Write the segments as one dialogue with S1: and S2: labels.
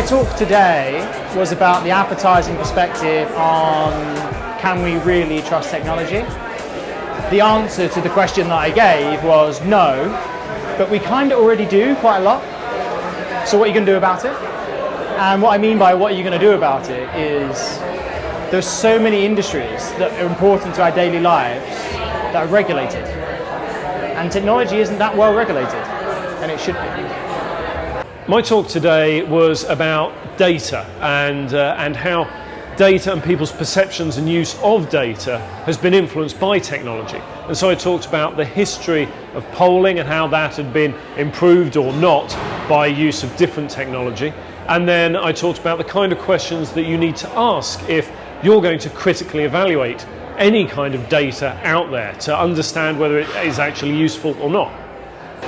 S1: My talk today was about the advertising perspective on can we really trust technology? The answer to the question that I gave was no, but we kind of already do quite a lot. So what are you going to do about it? And what I mean by what are you going to do about it is there's so many industries that are important to our daily lives that are regulated. And technology isn't that well regulated, and it should be.
S2: My talk today was about data and how data and people's perceptions and use of data has been influenced by technology. And so I talked about the history of polling and how that had been improved or not by use of different technology. And then I talked about the kind of questions that you need to ask if you're going to critically evaluate any kind of data out there to understand whether it is actually useful or not.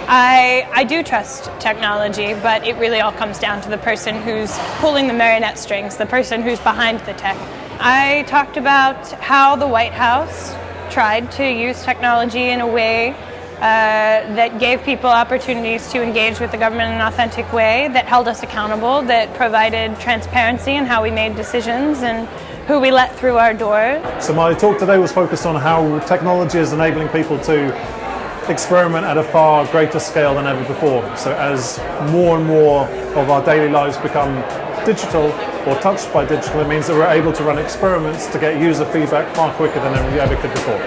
S3: I do trust technology, but it really all comes down to the person who's pulling the marionette strings, the person who's behind the tech. I talked about how the White House tried to use technology in a way that gave people opportunities to engage with the government in an authentic way, that held us accountable, that provided transparency in how we made decisions and who we let through our door.
S4: So my talk today was focused on how technology is enabling people to experiment at a far greater scale than ever before. So as more and more of our daily lives become digital or touched by digital, it means that we're able to run experiments to get user feedback far quicker than we ever could before.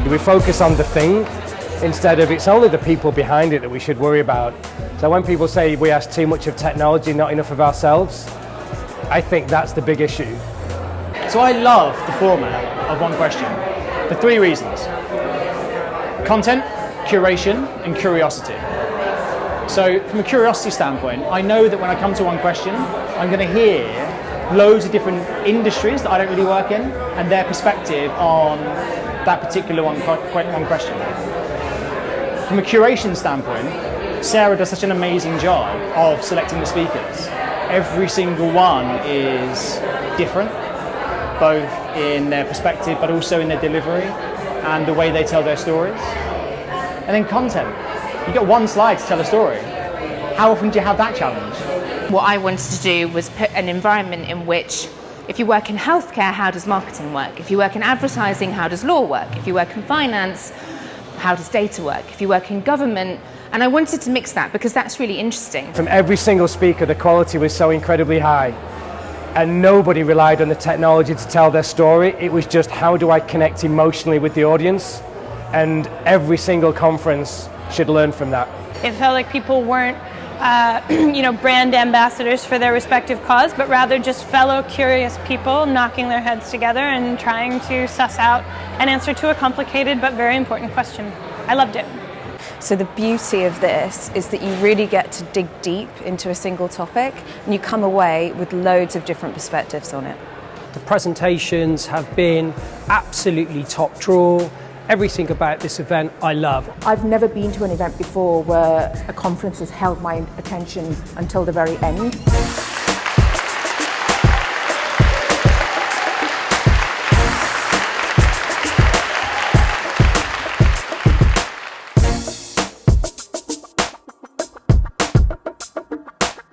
S5: We focus on the thing instead of it's only the people behind it that we should worry about. So when people say we ask too much of technology, not enough of ourselves, I think that's the big issue.
S1: So I love the format of One Question for three reasons: content, curation, and curiosity. So from a curiosity standpoint, I know that when I come to One Question, I'm going to hear loads of different industries that I don't really work in and their perspective on that particular one question. From a curation standpoint, Sarah does such an amazing job of selecting the speakers. Every single one is different, both in their perspective but also in their delivery and the way they tell their stories. And then content. You get one slide to tell a story. How often do you have that challenge?
S6: What I wanted to do was put an environment in which, if you work in healthcare, how does marketing work? If you work in advertising, how does law work? If you work in finance, how does data work? If you work in government, and I wanted to mix that because that's really interesting.
S5: From every single speaker, the quality was so incredibly high, and nobody relied on the technology to tell their story. It was just, how do I connect emotionally with the audience? And every single conference should learn from that.
S3: It felt like people weren't brand ambassadors for their respective cause, but rather just fellow curious people knocking their heads together and trying to suss out an answer to a complicated but very important question. I loved it.
S7: So the beauty of this is that you really get to dig deep into a single topic and you come away with loads of different perspectives on it.
S8: The presentations have been absolutely top draw. Everything about this event I love.
S9: I've never been to an event before where a conference has held my attention until the very end.